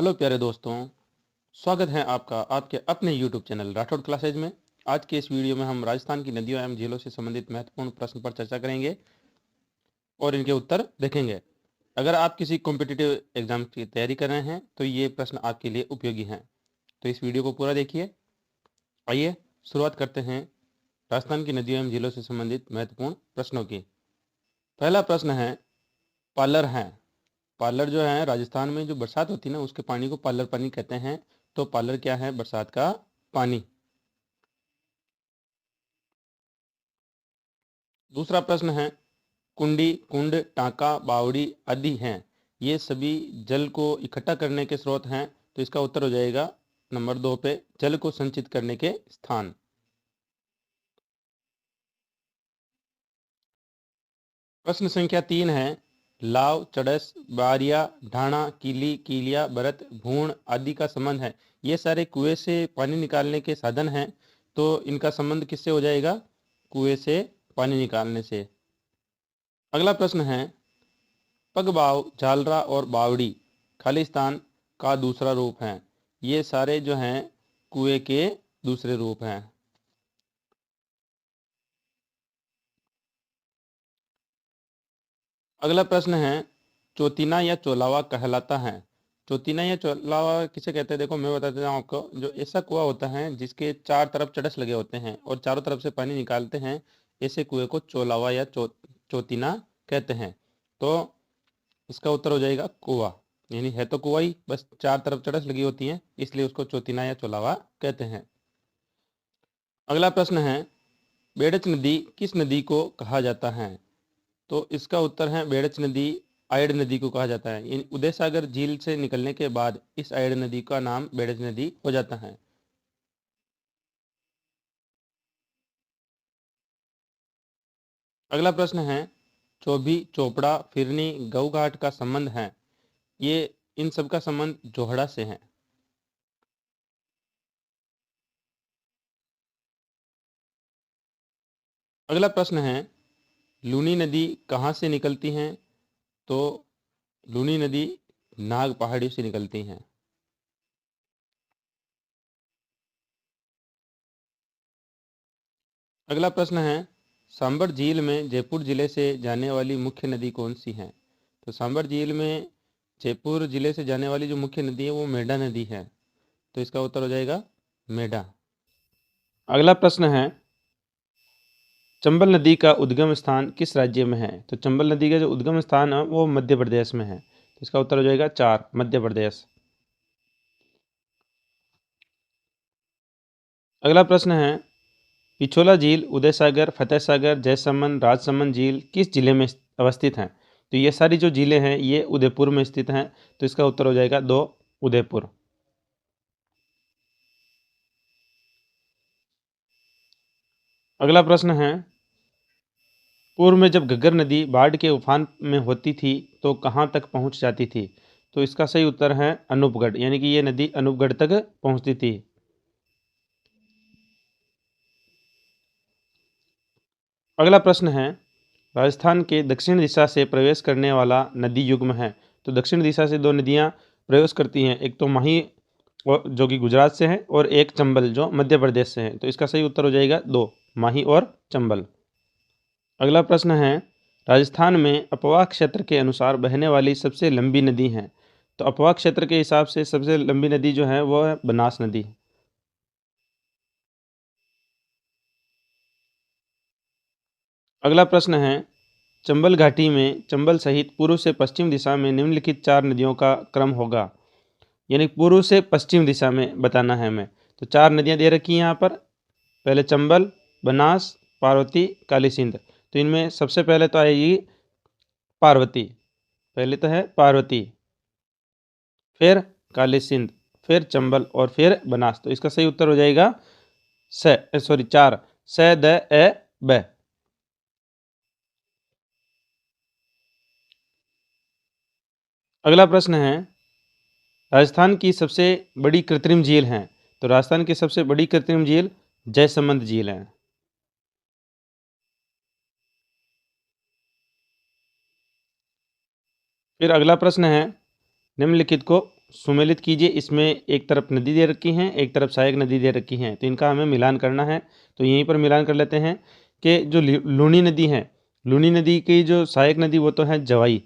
Hello प्यारे दोस्तों, स्वागत है आपका आपके अपने यूट्यूब चैनल राठौड़ क्लासेज में। आज के इस वीडियो में हम राजस्थान की नदियों एवं झीलों से संबंधित महत्वपूर्ण प्रश्न पर चर्चा करेंगे और इनके उत्तर देखेंगे। अगर आप किसी कॉम्पिटिटिव एग्जाम की तैयारी कर रहे हैं तो ये प्रश्न आपके लिए उपयोगी हैं। तो इस वीडियो को पूरा देखिए। आइए शुरुआत करते हैं राजस्थान की नदियों एवं झीलों से संबंधित महत्वपूर्ण प्रश्नों की। पहला प्रश्न है, पालर हैं। पालर जो है, राजस्थान में जो बरसात होती है ना, उसके पानी को पालर पानी कहते हैं। तो पालर क्या है? बरसात का पानी। दूसरा प्रश्न है, कुंडी, कुंड, टांका, बावड़ी आदि हैं, ये सभी जल को इकट्ठा करने के स्रोत हैं। तो इसका उत्तर हो जाएगा नंबर 2 पे, जल को संचित करने के स्थान। प्रश्न संख्या 3 है, लाव, चड़स, बारिया, ढाणा, कीली, कीलिया, बरत, भूण आदि का संबंध है। ये सारे कुएं से पानी निकालने के साधन हैं। तो इनका संबंध किससे हो जाएगा? कुएं से पानी निकालने से। अगला प्रश्न है, पगबाव, झालरा और बावड़ी खालिस्तान का दूसरा रूप हैं। ये सारे जो हैं कुएं के दूसरे रूप हैं। अगला प्रश्न है, चौतीना या चोलावा कहलाता है। चौतीना या चोलावा किसे कहते हैं? देखो मैं बता देता हूँ आपको। जो ऐसा कुआं होता है जिसके चार तरफ चड़स लगे होते हैं और चारों तरफ से पानी निकालते हैं, ऐसे कुएं को चोलावा या चौतीना कहते हैं। तो इसका उत्तर हो जाएगा कुआं। यानी है तो कुआं ही, बस चार तरफ चड़स लगी होती है, इसलिए उसको चौतीना या चोलावा कहते हैं। अगला प्रश्न है, बेड़च नदी किस नदी को कहा जाता है? तो इसका उत्तर है बेड़च नदी आयड़ नदी को कहा जाता है। उदय सागर झील से निकलने के बाद इस आयड़ नदी का नाम बेड़च नदी हो जाता है। अगला प्रश्न है, चौभी, चोपड़ा, फिरनी, गऊघाट का संबंध है। ये इन सब का संबंध जोहड़ा से है। अगला प्रश्न है, लूनी नदी कहाँ से निकलती हैं? तो लूनी नदी नाग पहाड़ी से निकलती हैं। अगला प्रश्न है, सांबर झील में जयपुर जिले से जाने वाली मुख्य नदी कौन सी है? तो सांबर झील में जयपुर जिले से जाने वाली जो मुख्य नदी है वो मेढा नदी है। तो इसका उत्तर हो जाएगा मेढा। अगला प्रश्न है, चंबल नदी का उद्गम स्थान किस राज्य में है? तो चंबल नदी का जो उद्गम स्थान है वो मध्य प्रदेश में है। तो इसका उत्तर हो जाएगा 4, मध्य प्रदेश। अगला प्रश्न है, पिछोला झील, उदय सागर, फतेह सागर, जयसमंद, राजसमंद झील किस जिले में अवस्थित हैं? तो ये सारी जो झीलें हैं ये उदयपुर में स्थित हैं। तो इसका उत्तर हो जाएगा 2, उदयपुर। अगला प्रश्न है, पूर्व में जब घग्गर नदी बाढ़ के उफान में होती थी तो कहाँ तक पहुँच जाती थी? तो इसका सही उत्तर है अनूपगढ़, यानी कि ये नदी अनूपगढ़ तक पहुँचती थी। अगला प्रश्न है, राजस्थान के दक्षिण दिशा से प्रवेश करने वाला नदी युग्म है। तो दक्षिण दिशा से दो नदियां प्रवेश करती हैं, एक तो माही जो कि गुजरात से है और एक चंबल जो मध्य प्रदेश से है। तो इसका सही उत्तर हो जाएगा 2, माही और चंबल। अगला प्रश्न है, राजस्थान में अपवाह क्षेत्र के अनुसार बहने वाली सबसे लंबी नदी है। तो अपवाह क्षेत्र के हिसाब से सबसे लंबी नदी जो है वो है बनास नदी। अगला प्रश्न है, चंबल घाटी में चंबल सहित पूर्व से पश्चिम दिशा में निम्नलिखित 4 नदियों का क्रम होगा। यानी पूर्व से पश्चिम दिशा में बताना है हमें। तो 4 नदियां दे रखी हैं यहाँ पर। पहले चंबल, बनास, पार्वती, काली सिंध। तो इनमें सबसे पहले तो आएगी पार्वती। पहले तो है पार्वती, फिर काली सिंध, फिर चंबल और फिर बनास। तो इसका सही उत्तर हो जाएगा 4, स, द, ए, ब। अगला प्रश्न है, राजस्थान की सबसे बड़ी कृत्रिम झील है। तो राजस्थान की सबसे बड़ी कृत्रिम झील जयसमंद झील है। फिर अगला प्रश्न है, निम्नलिखित को सुमेलित कीजिए। इसमें एक तरफ नदी दे रखी हैं, एक तरफ सहायक नदी दे रखी हैं, तो इनका हमें मिलान करना है। तो यहीं पर मिलान कर लेते हैं कि जो लूनी नदी है, लूनी नदी की जो सहायक नदी वो तो है जवाई,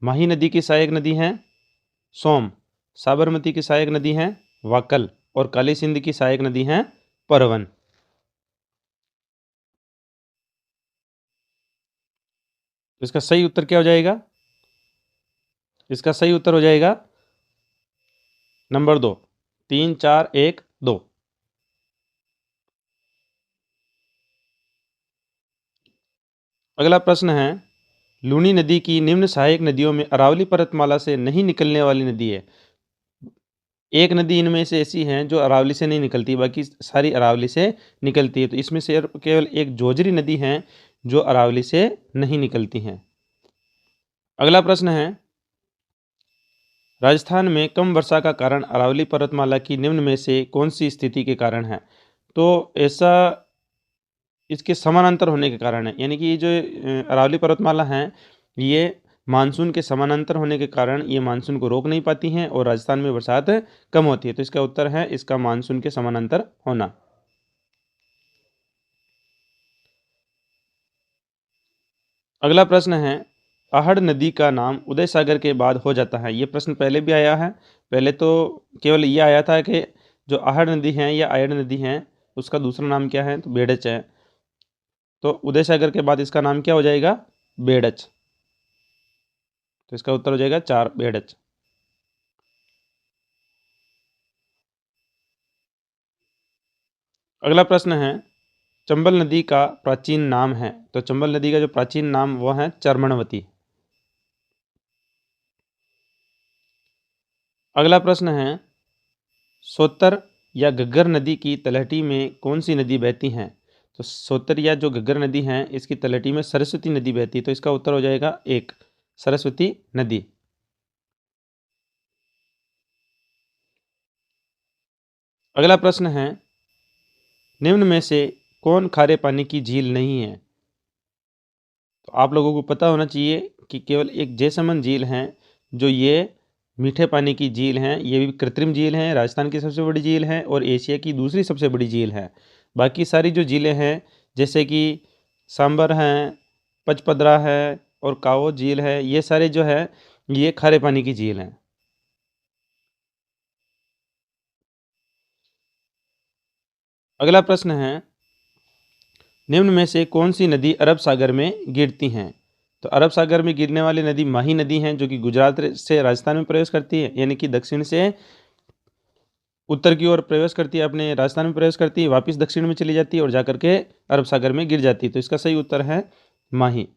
माही नदी की सहायक नदी है सोम, साबरमती की सहायक नदी है वाकल, और काली सिंध की सहायक नदी है परवन। इसका सही उत्तर क्या हो जाएगा? इसका सही उत्तर हो जाएगा नंबर 2, 3 4 1 2। अगला प्रश्न है, लूनी नदी की निम्न सहायक नदियों में अरावली पर्वतमाला से नहीं निकलने वाली नदी है। एक नदी इनमें से ऐसी है जो अरावली से नहीं निकलती, बाकी सारी अरावली से निकलती है। तो इसमें से केवल एक जोजरी नदी है जो अरावली से नहीं निकलती हैं। अगला प्रश्न है, राजस्थान में कम वर्षा का कारण अरावली पर्वतमाला की निम्न में से कौन सी स्थिति के कारण है? तो ऐसा इसके समानांतर होने के कारण है, यानी कि ये जो अरावली पर्वतमाला है ये मानसून के समानांतर होने के कारण ये मानसून को रोक नहीं पाती हैं और राजस्थान में बरसात कम होती है। तो इसका उत्तर है इसका मानसून के समानांतर होना। अगला प्रश्न है, आहड़ नदी का नाम उदय सागर के बाद हो जाता है। ये प्रश्न पहले भी आया है। पहले तो केवल ये आया था कि जो आहड़ नदी है या आयड़ नदी है उसका दूसरा नाम क्या है, तो बेड़च है। तो उदय सागर के बाद इसका नाम क्या हो जाएगा? बेड़च। तो इसका उत्तर हो जाएगा 4 बेड़च। अगला प्रश्न है, चंबल नदी का प्राचीन नाम है। तो चंबल नदी का जो प्राचीन नाम वो है चर्मणवती। अगला प्रश्न है, सोतर या घग्गर नदी की तलहटी में कौन सी नदी बहती हैं? तो सोतर या जो घग्गर नदी है इसकी तलहटी में सरस्वती नदी बहती है। तो इसका उत्तर हो जाएगा 1 सरस्वती नदी। अगला प्रश्न है, निम्न में से कौन खारे पानी की झील नहीं है? तो आप लोगों को पता होना चाहिए कि केवल एक जैसमंद झील है जो ये मीठे पानी की झील है। ये भी कृत्रिम झील है, राजस्थान की सबसे बड़ी झील है और एशिया की दूसरी सबसे बड़ी झील है। बाकी सारी जो झीलें हैं जैसे कि सांबर हैं, पचपदरा है और काओ झील है, ये सारे जो है ये खारे पानी की झील हैं। अगला प्रश्न है, निम्न में से कौन सी नदी अरब सागर में गिरती हैं? तो अरब सागर में गिरने वाली नदी माही नदी है जो कि गुजरात से राजस्थान में प्रवेश करती है, यानी कि दक्षिण से उत्तर की ओर प्रवेश करती है, अपने राजस्थान में प्रवेश करती है, वापस दक्षिण में चली जाती है और जाकर के अरब सागर में गिर जाती है। तो इसका सही उत्तर है माही।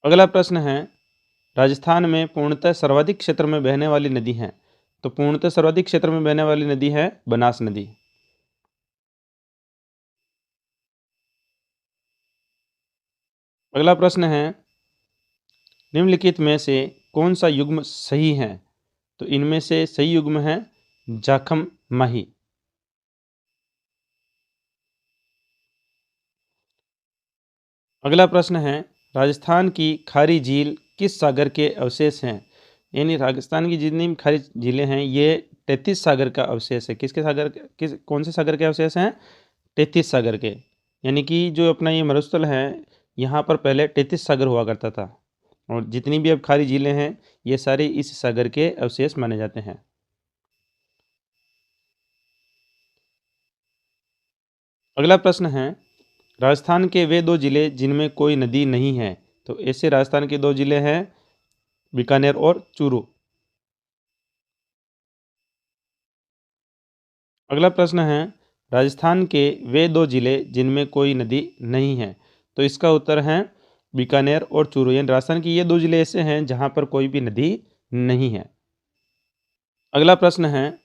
अगला प्रश्न है, राजस्थान में पूर्णतः सर्वाधिक क्षेत्र में बहने वाली नदी है। तो पूर्णतः सर्वाधिक क्षेत्र में बहने वाली नदी है बनास नदी। अगला प्रश्न है, निम्नलिखित में से कौन सा युग्म सही है? तो इनमें से सही युग्म है जाखम माही। अगला प्रश्न है, राजस्थान की खारी झील किस सागर के अवशेष हैं? यानी राजस्थान की जितनी भी खारी झीलें हैं ये 33 सागर का अवशेष है। किसके सागर, किस कौन से सागर के अवशेष हैं? 33 सागर के। यानी कि जो अपना ये मरुस्थल है यहाँ पर पहले 33 सागर हुआ करता था और जितनी भी अब खारी झीलें हैं ये सारी इस सागर के अवशेष माने जाते हैं। अगला प्रश्न है, राजस्थान के वे 2 जिले जिनमें कोई नदी नहीं है। तो ऐसे राजस्थान के 2 जिले हैं बीकानेर और चूरू। अगला प्रश्न है, राजस्थान के वे 2 जिले जिनमें कोई नदी नहीं है। तो इसका उत्तर है बीकानेर और चूरू। यानी राजस्थान के ये 2 जिले ऐसे हैं जहाँ पर कोई भी नदी नहीं है। अगला प्रश्न है,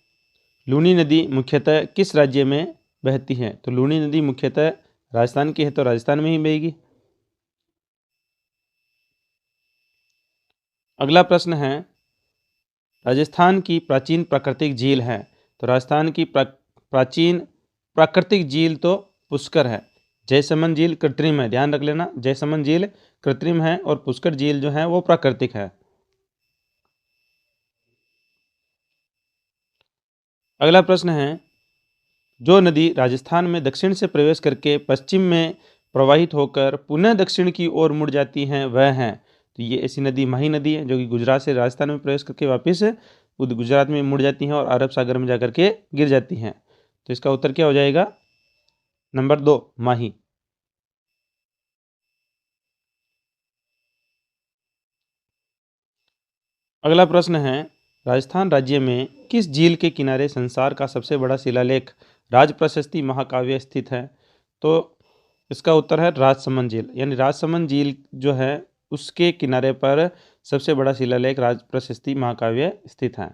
लूनी नदी मुख्यतः किस राज्य में बहती है? तो लूनी नदी मुख्यतः राजस्थान की है तो राजस्थान में ही बहेगी। अगला प्रश्न है, राजस्थान की प्राचीन प्राकृतिक झील है। तो राजस्थान की प्राचीन प्राकृतिक झील तो पुष्कर है। जयसमंद झील कृत्रिम है, ध्यान रख लेना, जयसमंद झील कृत्रिम है और पुष्कर झील जो है वो प्राकृतिक है। अगला प्रश्न है, जो नदी राजस्थान में दक्षिण से प्रवेश करके पश्चिम में प्रवाहित होकर पुनः दक्षिण की ओर मुड़ जाती हैं वह है। तो ये ऐसी नदी माही नदी है जो कि गुजरात से राजस्थान में प्रवेश करके वापस गुजरात में मुड़ जाती हैं और अरब सागर में जाकर के गिर जाती हैं। तो इसका उत्तर क्या हो जाएगा? नंबर 2, माही। अगला प्रश्न है, राजस्थान राज्य में किस झील के किनारे संसार का सबसे बड़ा शिलालेख राज प्रशस्ति महाकाव्य स्थित है? तो इसका उत्तर है राजसमंद झील, यानी राजसमंद झील जो है उसके किनारे पर सबसे बड़ा शिलालेख राज प्रशस्ति महाकाव्य स्थित है।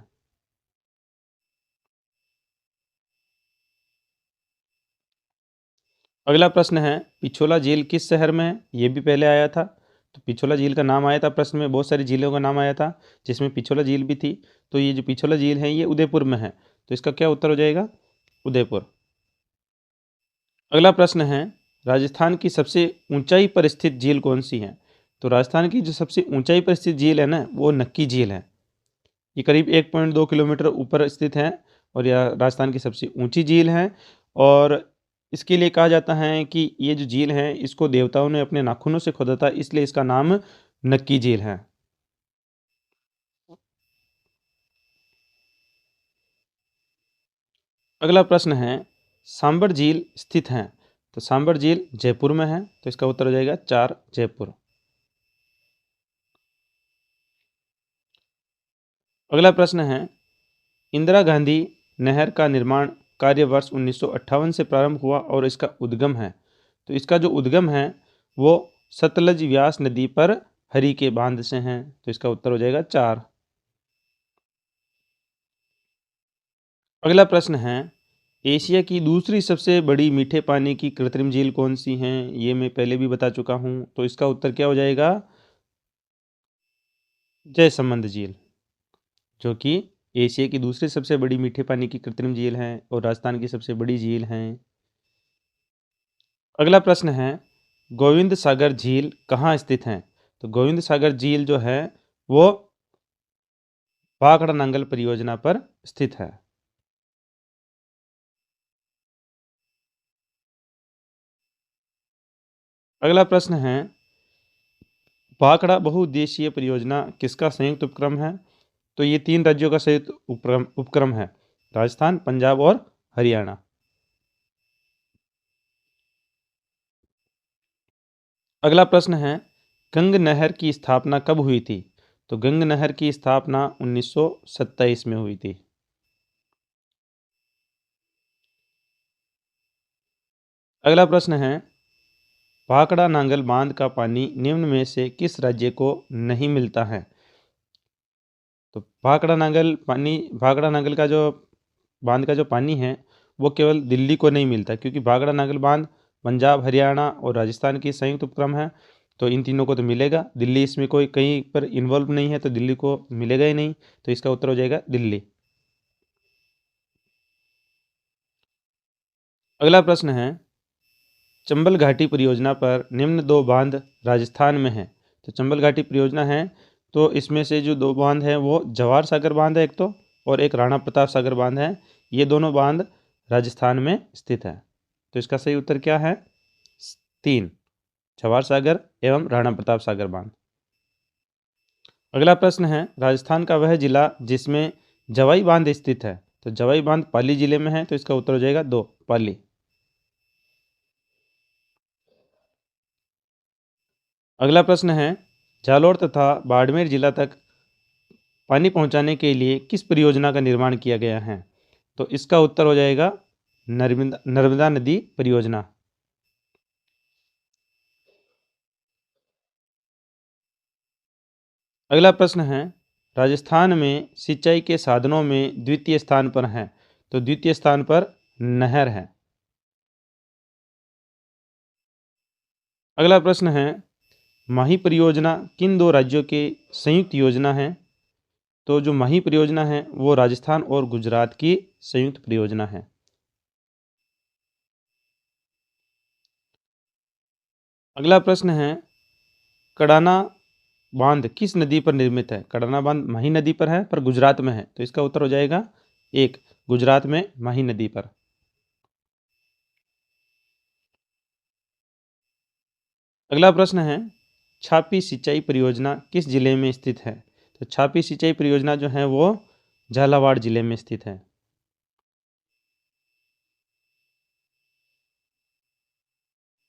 अगला प्रश्न है, पिछोला झील किस शहर में है? ये भी पहले आया था। तो पिछोला झील का नाम आया था प्रश्न में, बहुत सारी झीलों का नाम आया था जिसमें पिछोला झील भी थी। तो ये जो पिछोला झील है ये उदयपुर में है। तो इसका क्या उत्तर हो जाएगा? उदयपुर। अगला प्रश्न है, राजस्थान की सबसे ऊंचाई पर स्थित झील कौन सी है? तो राजस्थान की जो सबसे ऊंचाई पर स्थित झील है ना वो नक्की झील है। ये करीब 1.2 किलोमीटर ऊपर स्थित है और यह राजस्थान की सबसे ऊंची झील है। और इसके लिए कहा जाता है कि ये जो झील है इसको देवताओं ने अपने नाखूनों से खोदा था, इसलिए इसका नाम नक्की झील है। अगला प्रश्न है, सांबर झील स्थित है? तो सांबर झील जयपुर में है। तो इसका उत्तर हो जाएगा 4, जयपुर। अगला प्रश्न है, इंदिरा गांधी नहर का निर्माण कार्य वर्ष 1958 से प्रारंभ हुआ और इसका उद्गम है। तो इसका जो उद्गम है वो सतलज व्यास नदी पर हरी के बांध से हैं। तो इसका उत्तर हो जाएगा 4। अगला प्रश्न है, एशिया की दूसरी सबसे बड़ी मीठे पानी की कृत्रिम झील कौन सी है? ये मैं पहले भी बता चुका हूँ। तो इसका उत्तर क्या हो जाएगा? जयसमंद झील, जो कि एशिया की दूसरी सबसे बड़ी मीठे पानी की कृत्रिम झील है और राजस्थान की सबसे बड़ी झील है। अगला प्रश्न है, गोविंद सागर झील कहाँ स्थित है? तो गोविंद सागर झील जो है वो भाखड़ा नांगल परियोजना पर स्थित है। अगला प्रश्न है, भाखड़ा बहुउद्देशीय परियोजना किसका संयुक्त उपक्रम है? तो ये 3 राज्यों का संयुक्त उपक्रम है, राजस्थान, पंजाब और हरियाणा। अगला प्रश्न है, गंग नहर की स्थापना कब हुई थी? तो गंग नहर की स्थापना 1927 में हुई थी। अगला प्रश्न है, भाखड़ा नांगल बांध का पानी निम्न में से किस राज्य को नहीं मिलता है? तो भाखड़ा नांगल का जो बांध का जो पानी है वो केवल दिल्ली को नहीं मिलता, क्योंकि भाखड़ा नांगल बांध पंजाब, हरियाणा और राजस्थान की संयुक्त उपक्रम है। तो इन तीनों को तो मिलेगा, दिल्ली इसमें कोई कहीं पर इन्वॉल्व नहीं है तो दिल्ली को मिलेगा ही नहीं। तो इसका उत्तर हो जाएगा दिल्ली। अगला प्रश्न है, चंबल घाटी परियोजना पर निम्न 2 बांध राजस्थान में है। तो चंबल घाटी परियोजना है तो इसमें से जो 2 बांध हैं वो जवाहर सागर बांध है एक तो, और एक राणा प्रताप सागर बांध है। ये दोनों बांध राजस्थान में स्थित है। तो इसका सही उत्तर क्या है? 3, जवाहर सागर एवं राणा प्रताप सागर बांध। अगला प्रश्न है, राजस्थान का वह जिला जिसमें जवाई बांध स्थित है। तो जवाई बांध पाली जिले में है। तो इसका उत्तर हो जाएगा 2, पाली। अगला प्रश्न है, जालौर तथा बाड़मेर जिला तक पानी पहुंचाने के लिए किस परियोजना का निर्माण किया गया है? तो इसका उत्तर हो जाएगा नर्मदा नदी परियोजना। अगला प्रश्न है, राजस्थान में सिंचाई के साधनों में द्वितीय स्थान पर है। तो द्वितीय स्थान पर नहर है। अगला प्रश्न है, माही परियोजना किन 2 राज्यों के संयुक्त योजना है? तो जो माही परियोजना है वो राजस्थान और गुजरात की संयुक्त परियोजना है। अगला प्रश्न है, कड़ाना बांध किस नदी पर निर्मित है? कड़ाना बांध माही नदी पर है, पर गुजरात में है, तो इसका उत्तर हो जाएगा 1, गुजरात में माही नदी पर। अगला प्रश्न है, छापी सिंचाई परियोजना किस जिले में स्थित है? तो छापी सिंचाई परियोजना जो है वो झालावाड़ जिले में स्थित है।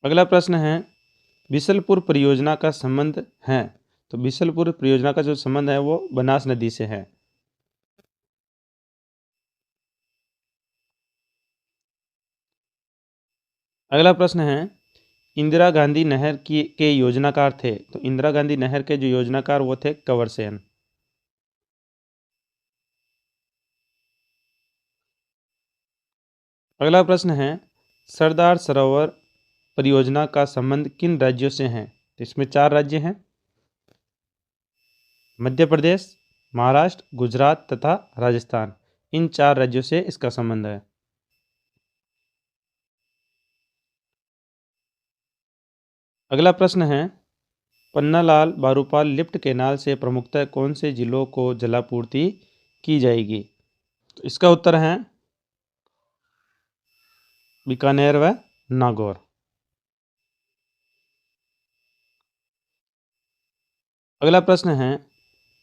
अगला प्रश्न है, बिसलपुर परियोजना का संबंध है? तो बिसलपुर परियोजना का जो संबंध है वो बनास नदी से है। अगला प्रश्न है, इंदिरा गांधी नहर की के योजनाकार थे? तो इंदिरा गांधी नहर के जो योजनाकार वो थे कंवर सेन। अगला प्रश्न है, सरदार सरोवर परियोजना का संबंध किन राज्यों से है? तो इसमें 4 राज्य हैं, मध्य प्रदेश, महाराष्ट्र, गुजरात तथा राजस्थान। इन 4 राज्यों से इसका संबंध है। अगला प्रश्न है, पन्नालाल बारूपाल लिफ्ट केनाल से प्रमुखतः कौन से जिलों को जलापूर्ति की जाएगी? तो इसका उत्तर है बीकानेर व नागौर। अगला प्रश्न है,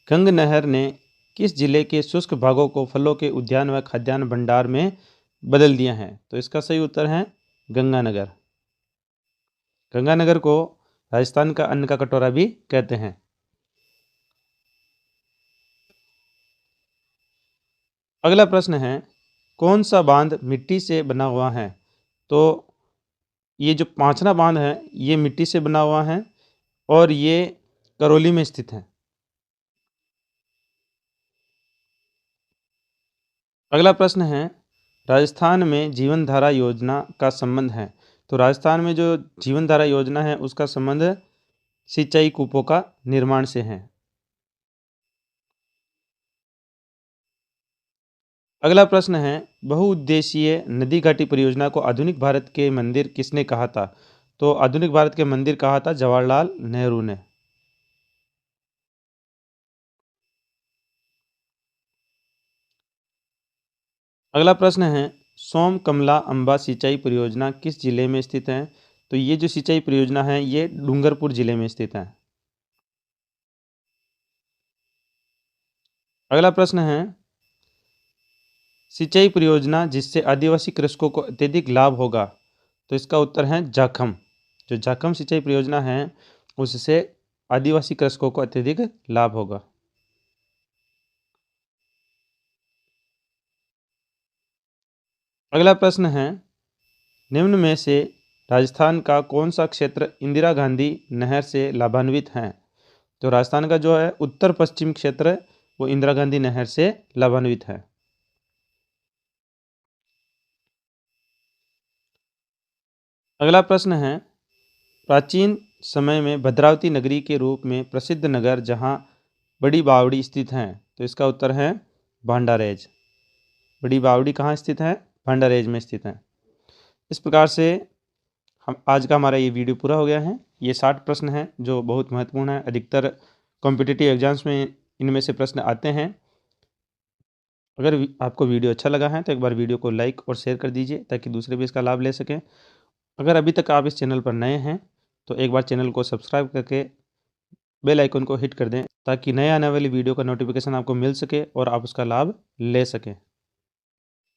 गंग नहर ने किस जिले के शुष्क भागों को फलों के उद्यान व खाद्यान्न भंडार में बदल दिया है? तो इसका सही उत्तर है गंगानगर। गंगानगर को राजस्थान का अन्न का कटोरा भी कहते हैं। अगला प्रश्न है, कौन सा बांध मिट्टी से बना हुआ है? तो ये जो पांचना बांध है ये मिट्टी से बना हुआ है और ये करौली में स्थित है। अगला प्रश्न है, राजस्थान में जीवन धारा योजना का संबंध है? तो राजस्थान में जो जीवन धारा योजना है उसका संबंध सिंचाई कूपों का निर्माण से है। अगला प्रश्न है, बहुउद्देशीय नदी घाटी परियोजना को आधुनिक भारत के मंदिर किसने कहा था? तो आधुनिक भारत के मंदिर कहा था जवाहरलाल नेहरू ने। अगला प्रश्न है, सोम कमला अंबा सिंचाई परियोजना किस जिले में स्थित है? तो ये जो सिंचाई परियोजना है ये डूंगरपुर जिले में स्थित है। अगला प्रश्न है, सिंचाई परियोजना जिससे आदिवासी कृषकों को अत्यधिक लाभ होगा? तो इसका उत्तर है जाखम। जो जाखम सिंचाई परियोजना है उससे आदिवासी कृषकों को अत्यधिक लाभ होगा। अगला प्रश्न है, निम्न में से राजस्थान का कौन सा क्षेत्र इंदिरा गांधी नहर से लाभान्वित है? तो राजस्थान का जो है उत्तर पश्चिम क्षेत्र वो इंदिरा गांधी नहर से लाभान्वित है। अगला प्रश्न है, प्राचीन समय में भद्रावती नगरी के रूप में प्रसिद्ध नगर जहाँ बड़ी बावड़ी स्थित है? तो इसका उत्तर है भांडारेज। बड़ी बावड़ी कहाँ स्थित है? भांडारेज में स्थित है। इस प्रकार से हम आज का हमारा ये वीडियो पूरा हो गया है। ये 60 प्रश्न हैं जो बहुत महत्वपूर्ण है। अधिकतर कॉम्पिटिटिव एग्जाम्स में इनमें से प्रश्न आते हैं। अगर आपको वीडियो अच्छा लगा है तो एक बार वीडियो को लाइक और शेयर कर दीजिए ताकि दूसरे भी इसका लाभ ले सकें। अगर अभी तक आप इस चैनल पर नए हैं तो एक बार चैनल को सब्सक्राइब करके बेल आइकन को हिट कर दें ताकि नए आने वाली वीडियो का नोटिफिकेशन आपको मिल सके और आप उसका लाभ ले सकें।